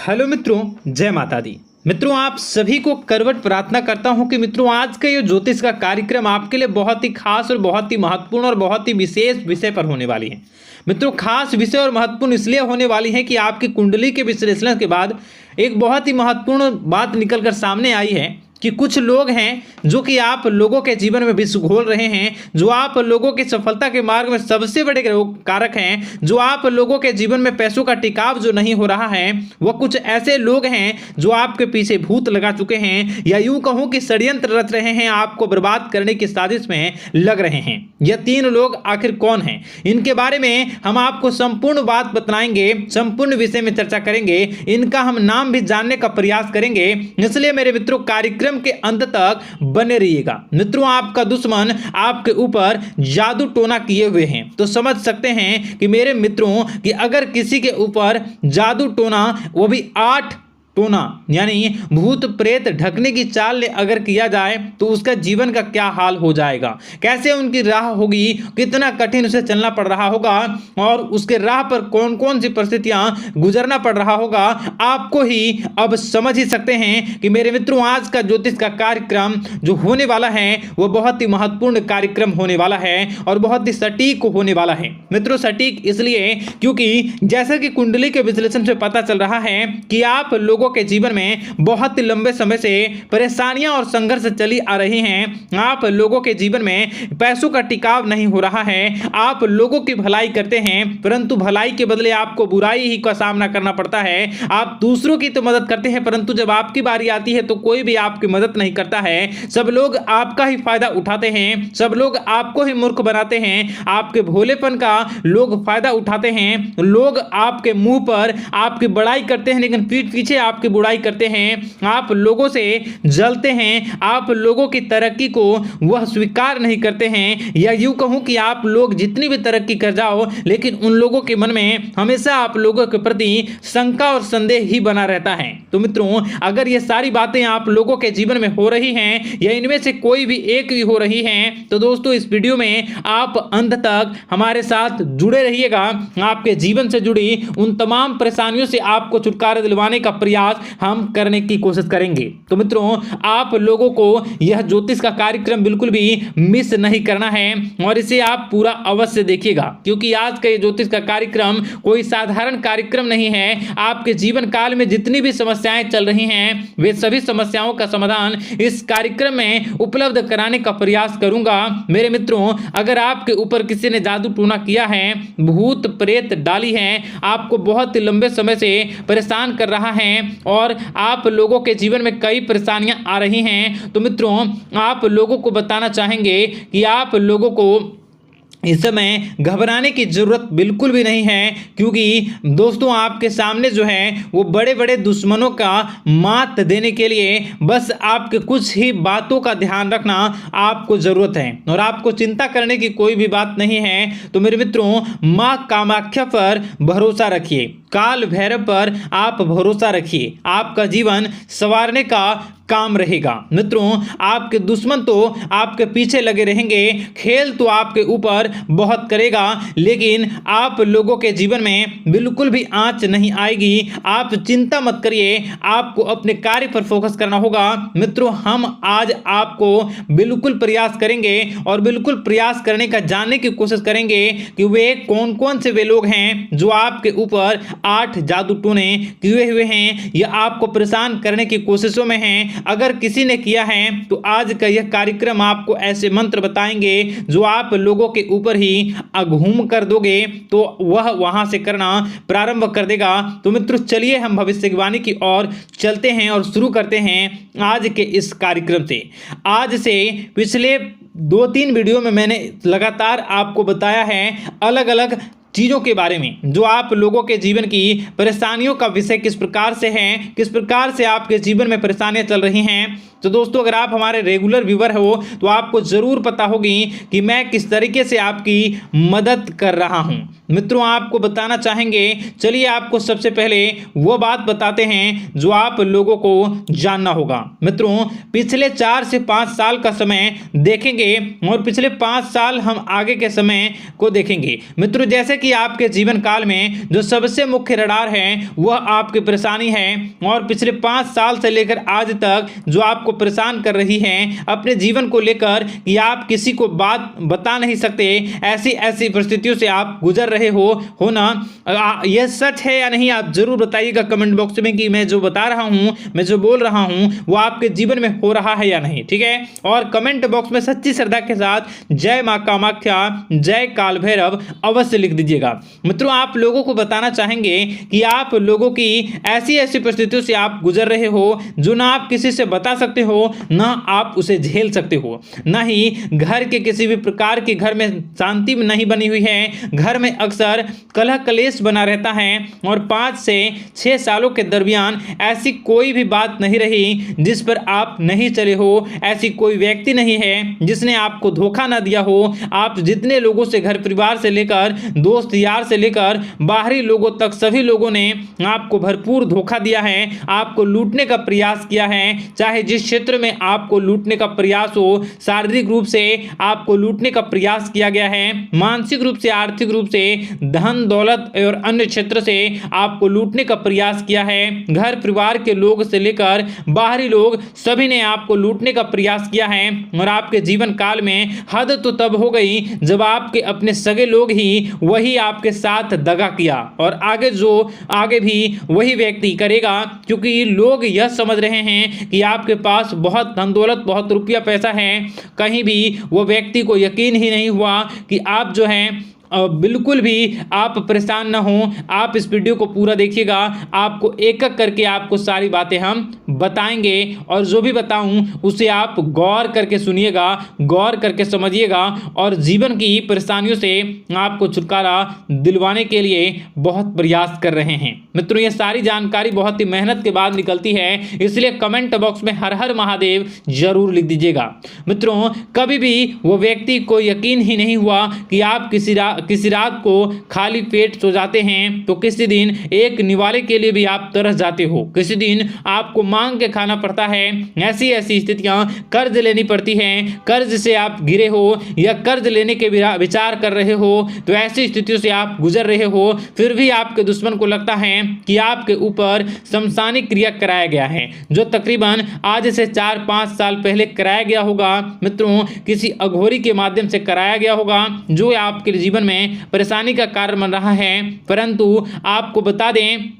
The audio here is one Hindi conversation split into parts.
हेलो मित्रों, जय माता दी। मित्रों, आप सभी को करवट प्रार्थना करता हूं कि मित्रों आज का ये ज्योतिष का कार्यक्रम आपके लिए बहुत ही खास और बहुत ही महत्वपूर्ण और बहुत ही विशेष विषय पर होने वाली है। मित्रों, खास विषय और महत्वपूर्ण इसलिए होने वाली है कि आपकी कुंडली के विश्लेषण के बाद एक बहुत ही महत्वपूर्ण बात निकलकर सामने आई है कि कुछ लोग हैं जो कि आप लोगों के जीवन में विष घोल रहे हैं, जो आप लोगों की सफलता के मार्ग में सबसे बड़े कारक हैं, जो आप लोगों के जीवन में पैसों का टिकाव जो नहीं हो रहा है, वह कुछ ऐसे लोग हैं जो आपके पीछे भूत लगा चुके हैं या यूं कहूं कि षड्यंत्र रच रहे हैं, आपको बर्बाद करने की साजिश में लग रहे हैं। यह तीन लोग आखिर कौन हैं, इनके बारे में हम आपको संपूर्ण बात बताएंगे, संपूर्ण विषय में चर्चा करेंगे, इनका हम नाम भी जानने का प्रयास करेंगे। इसलिए मेरे मित्रों, कार्यक्रम के अंत तक बने रहिएगा। मित्रों, आपका दुश्मन आपके ऊपर जादू टोना किए हुए हैं, तो समझ सकते हैं कि मेरे मित्रों कि अगर किसी के ऊपर जादू टोना, वो भी 8 टोना यानी भूत प्रेत ढकने की चाल ने अगर किया जाए तो उसका जीवन का क्या हाल हो जाएगा, कैसे उनकी राह होगी, कितना कठिन उसे चलना पड़ रहा होगा और उसके राह पर कौन कौन सी परिस्थितियां गुजरना पड़ रहा होगा, आपको ही अब समझ ही सकते हैं कि मेरे मित्रों आज का ज्योतिष का कार्यक्रम जो होने वाला है वो बहुत ही महत्वपूर्ण कार्यक्रम होने वाला है और बहुत ही सटीक होने वाला है। मित्रों, सटीक इसलिए क्योंकि जैसा कि कुंडली के विश्लेषण से पता चल रहा है कि आप लोगों के जीवन में बहुत ही लंबे समय से परेशानियां और संघर्ष चली आ रही हैं। आप लोगों के जीवन में पैसों का टिकाव नहीं हो रहा है। आप लोगों की भलाई करते हैं परंतु भलाई के बदले आपको बुराई ही का सामना करना पड़ता है। आप दूसरों की तो मदद करते हैं परंतु जब आपकी बारी आती है तो कोई भी आपकी मदद नहीं करता है। सब लोग आपका ही फायदा उठाते हैं, सब लोग आपको ही मूर्ख बनाते हैं, आपके भोलेपन का लोग फायदा उठाते हैं। लोग आपके मुंह पर आपकी बड़ाई करते हैं लेकिन पीठ पीछे आपकी बुराई करते हैं। आप लोगों से जलते हैं, आप लोगों की तरक्की को वह स्वीकार नहीं करते हैं, या यूं कहूं कि आप लोग जितनी भी तरक्की कर जाओ लेकिन उन लोगों के मन में हमेशा आप लोगों के प्रति शंका और संदेह ही बना रहता है। तो मित्रों, अगर ये सारी बातें आप लोगों के जीवन में हो रही हैं या इनमें से कोई भी एक भी हो रही हैं तो दोस्तों इस वीडियो में आप अंत तक हमारे साथ जुड़े रहिएगा। आपके जीवन से जुड़ी उन तमाम परेशानियों से आपको छुटकारा दिलवाने का प्रयास हम करने की कोशिश करेंगे। तो मित्रों, आप लोगों को यह ज्योतिष का कार्यक्रम बिल्कुल भी मिस नहीं करना है और इसे आप पूरा अवश्य देखिएगा क्योंकि आज का ये ज्योतिष का कार्यक्रम कोई साधारण कार्यक्रम नहीं है। आपके जीवन काल में जितनी भी समस्याएं चल रही हैं वे सभी समस्याओं का समाधान इस कार्यक्रम में उपलब्ध कराने का प्रयास करूंगा। मेरे मित्रों, अगर आपके ऊपर किसी ने जादू टूना किया है, भूत प्रेत डाली है, आपको बहुत ही लंबे समय से परेशान कर रहा है और आप लोगों के जीवन में कई परेशानियां आ रही हैं, तो मित्रों आप लोगों को बताना चाहेंगे कि आप लोगों को इस समय घबराने की जरूरत बिल्कुल भी नहीं है क्योंकि दोस्तों आपके सामने जो है वो बड़े बड़े दुश्मनों का मात देने के लिए बस आपके कुछ ही बातों का ध्यान रखना आपको जरूरत है और आपको चिंता करने की कोई भी बात नहीं है। तो मेरे मित्रों, मां कामाख्या पर भरोसा रखिए, काल भैरव पर आप भरोसा रखिए, आपका जीवन संवारने का काम रहेगा। मित्रों, आपके दुश्मन तो आपके पीछे लगे रहेंगे, खेल तो आपके ऊपर बहुत करेगा लेकिन आप लोगों के जीवन में बिल्कुल भी आंच नहीं आएगी। आप चिंता मत करिए, आपको अपने कार्य पर फोकस करना होगा। मित्रों, हम आज आपको बिल्कुल प्रयास करेंगे और बिल्कुल प्रयास करने का जानने की कोशिश करेंगे कि वे कौन कौन से वे लोग हैं जो आपके ऊपर 8 जादू टोने किए हुए हैं या आपको परेशान करने की कोशिशों में हैं। अगर किसी ने किया है तो आज का यह कार्यक्रम आपको ऐसे मंत्र बताएंगे जो आप लोगों के ऊपर ही अघूम कर दोगे तो वह वहां से करना प्रारंभ कर देगा। तो मित्रों, चलिए हम भविष्यवाणी की ओर चलते हैं और शुरू करते हैं आज के इस कार्यक्रम से। आज से पिछले 2-3 वीडियो में मैंने लगातार आपको बताया है अलग अलग चीज़ों के बारे में जो आप लोगों के जीवन की परेशानियों का विषय किस प्रकार से है, किस प्रकार से आपके जीवन में परेशानियां चल रही हैं तो दोस्तों अगर आप हमारे रेगुलर व्यूवर हो तो आपको जरूर पता होगी कि मैं किस तरीके से आपकी मदद कर रहा हूं। मित्रों आपको बताना चाहेंगे, चलिए आपको सबसे पहले वो बात बताते हैं जो आप लोगों को जानना होगा। मित्रों पिछले 4 से 5 साल का समय देखेंगे और पिछले 5 साल हम आगे के समय को देखेंगे। मित्रों जैसे कि आपके जीवन काल में जो सबसे मुख्य रडार है वह आपकी परेशानी है और पिछले 5 साल से लेकर आज तक जो आपको परेशान कर रही है अपने जीवन को लेकर कि आप किसी को बात बता नहीं सकते, ऐसी ऐसी परिस्थितियों से आप गुजर रहे हो ना, यह सच है या नहीं आप जरूर बताइएगा कमेंट बॉक्स में कि मैं जो बता रहा हूं, मैं जो बोल रहा हूं वो आपके जीवन में हो रहा है या नहीं। ठीक है, और कमेंट बॉक्स में सच्ची श्रद्धा के साथ जय मां कामाख्या, जय काल भैरव अवश्य लिख दीजिएगा। मित्रों आप लोगों को बताना चाहेंगे कि आप लोगों की ऐसी ऐसी परिस्थितियों से आप गुजर रहे हो जो ना आप किसी से बता सकते हो ना आप उसे झेल सकते हो, ना ही घर के किसी भी प्रकार के घर में शांति नहीं बनी हुई है, घर में अक्सर कलह कलेश बना रहता है और 5 से 6 सालों के दरमियान ऐसी कोई भी बात नहीं रही जिस पर आप नहीं चले हो, ऐसी कोई व्यक्ति नहीं है जिसने आपको धोखा ना दिया हो। आप जितने लोगों से घर परिवार से लेकर दोस्त यार से लेकर बाहरी लोगों तक सभी लोगों ने आपको भरपूर धोखा दिया है, आपको लूटने का प्रयास किया है, चाहे जिस क्षेत्र में आपको लूटने का प्रयास हो, शारीरिक रूप से आपको लूटने का प्रयास किया गया है, मानसिक रूप से आर्थिक रूप से धन दौलत और अन्य क्षेत्र से आपको लूटने का प्रयास किया है, घर परिवार के लोग से लेकर बाहरी लोग सभी ने आपको लूटने का प्रयास किया है और आपके जीवन काल में हद तो तब हो गई जब आपके अपने सगे लोग ही वही आपके साथ दगा किया और आगे भी वही व्यक्ति करेगा, क्योंकि लोग यह समझ रहे हैं कि आपके पास बहुत धन दौलत बहुत रुपया पैसा है। कहीं भी वो व्यक्ति को यकीन ही नहीं हुआ कि आप जो हैं बिल्कुल भी आप परेशान ना हो। आप इस वीडियो को पूरा देखिएगा, आपको एक एक करके आपको सारी बातें हम बताएंगे और जो भी बताऊं उसे आप गौर करके सुनिएगा, गौर करके समझिएगा और जीवन की परेशानियों से आपको छुटकारा दिलवाने के लिए बहुत प्रयास कर रहे हैं। मित्रों ये सारी जानकारी बहुत ही मेहनत के बाद निकलती है, इसलिए कमेंट बॉक्स में हर हर महादेव जरूर लिख दीजिएगा। मित्रों कभी भी वो व्यक्ति को यकीन ही नहीं हुआ कि आप किसी रात को खाली पेट सो जाते हैं तो किसी दिन एक निवाले के लिए भी आप तरस जाते हो, किसी दिन आपको मांग के खाना पड़ता है। ऐसी ऐसी स्थितियां कर्ज लेनी पड़ती हैं, कर्ज से आप घिरे हो या कर्ज लेने के विचार कर रहे हो, तो ऐसी स्थितियों से आप गुजर रहे हो, फिर भी आपके दुश्मन को लगता है कि आपके ऊपर शमशानिक क्रिया कराया गया है जो तकरीबन आज से 4-5 साल पहले कराया गया होगा। मित्रों किसी अघोरी के माध्यम से कराया गया होगा जो आपके जीवन में परेशानी का कारण बन रहा है। परंतु आपको बता दें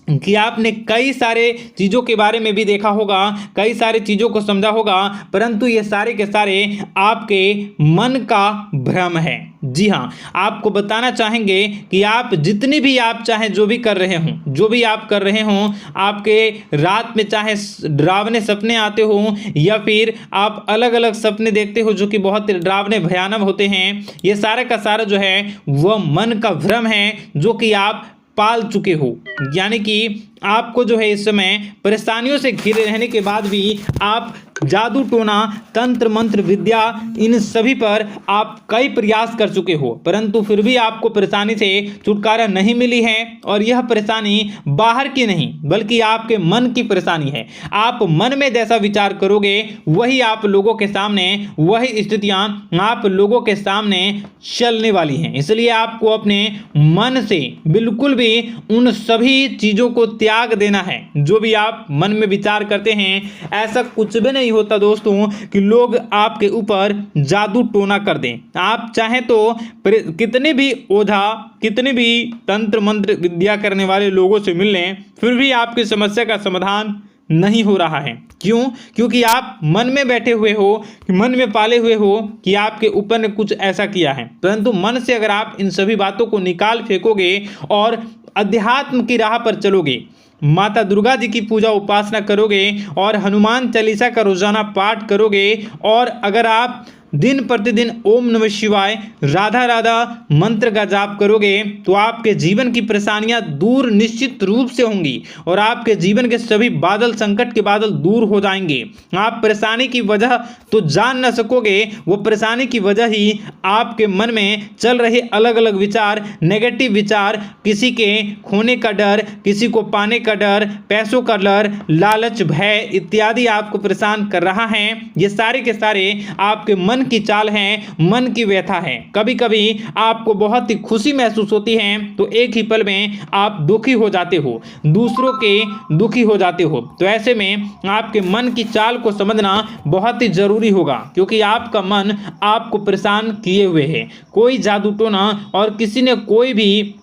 कि आपने कई सारे चीज़ों के बारे में भी देखा होगा, कई सारी चीज़ों को समझा होगा, परंतु ये सारे के सारे आपके मन का भ्रम है। जी हाँ, आपको बताना चाहेंगे कि आप जितनी भी आप चाहे जो भी कर रहे हों, जो भी आप कर रहे हों, आपके रात में चाहे डरावने सपने आते हों या फिर आप अलग अलग सपने देखते हो जो कि बहुत डरावने भयानक होते हैं, ये सारे का सारा जो है वह मन का भ्रम है जो कि आप पाल चुके हो। यानी कि आपको जो है इस समय परेशानियों से घिरे रहने के बाद भी आप जादू टोना तंत्र मंत्र विद्या इन सभी पर आप कई प्रयास कर चुके हो, परंतु फिर भी आपको परेशानी से छुटकारा नहीं मिली है। और यह परेशानी बाहर की नहीं बल्कि आपके मन की परेशानी है। आप मन में जैसा विचार करोगे वही आप लोगों के सामने, वही स्थितियां आप लोगों के सामने चलने वाली हैं। इसलिए आपको अपने मन से बिल्कुल भी उन सभी चीज़ों को त्याग देना है जो भी आप मन में विचार करते हैं। ऐसा कुछ भी नहीं होता दोस्तों कि लोग आपके ऊपर जादू टोना कर दें। आप चाहें तो कितने भी ओझा, कितने भी तंत्र मंत्र विद्या करने वाले लोगों से मिल लें, फिर भी आपकी समस्या का समाधान नहीं हो रहा है। क्यों? क्योंकि आप मन में बैठे हुए हो, मन में पाले हुए हो कि आपके ऊपर ने कुछ ऐसा किया है। परंतु मन से अगर आप इन सभी बातों को निकाल फेंकोगे और अध्यात्म की राह पर चलोगे, माता दुर्गा जी की पूजा उपासना करोगे और हनुमान चालीसा का रोजाना पाठ करोगे, और अगर आप दिन प्रतिदिन ओम नमः शिवाय राधा राधा मंत्र का जाप करोगे तो आपके जीवन की परेशानियां दूर निश्चित रूप से होंगी और आपके जीवन के सभी बादल, संकट के बादल दूर हो जाएंगे। आप परेशानी की वजह तो जान न सकोगे, वो परेशानी की वजह ही आपके मन में चल रहे अलग अलग विचार, नेगेटिव विचार, किसी के खोने का डर, किसी को पाने का डर, पैसों का डर, लालच, भय इत्यादि आपको परेशान कर रहा है। ये सारे के सारे आपके मन की चाल हैं, मन की व्यथा है। कभी कभी आपको बहुत ही खुशी महसूस होती है तो एक ही पल में आप दुखी हो जाते हो, दूसरों के दुखी हो जाते हो। तो ऐसे में आपके मन की चाल को समझना बहुत ही जरूरी होगा, क्योंकि आपका मन आपको परेशान किए हुए है। कोई जादू टोना और किसी ने कोई भी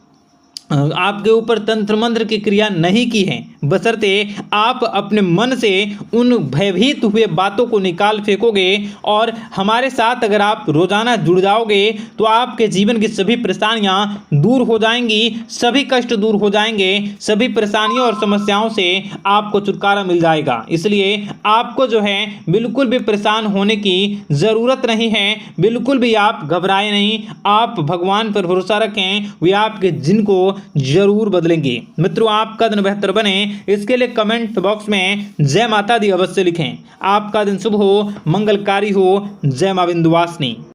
आपके ऊपर तंत्र मंत्र की क्रिया नहीं की है, बशर्ते आप अपने मन से उन भयभीत हुए बातों को निकाल फेंकोगे। और हमारे साथ अगर आप रोजाना जुड़ जाओगे तो आपके जीवन की सभी परेशानियां दूर हो जाएंगी, सभी कष्ट दूर हो जाएंगे, सभी परेशानियों और समस्याओं से आपको छुटकारा मिल जाएगा। इसलिए आपको जो है बिल्कुल भी परेशान होने की ज़रूरत नहीं है, बिल्कुल भी आप घबराए नहीं। आप भगवान पर भरोसा रखें, वे आपके जिनको जरूर बदलेंगे। मित्रों, आपका दिन बेहतर बने इसके लिए कमेंट बॉक्स में जय माता दी अवश्य लिखें। आपका दिन शुभ हो, मंगलकारी हो। जय मां विंध्यवासिनी।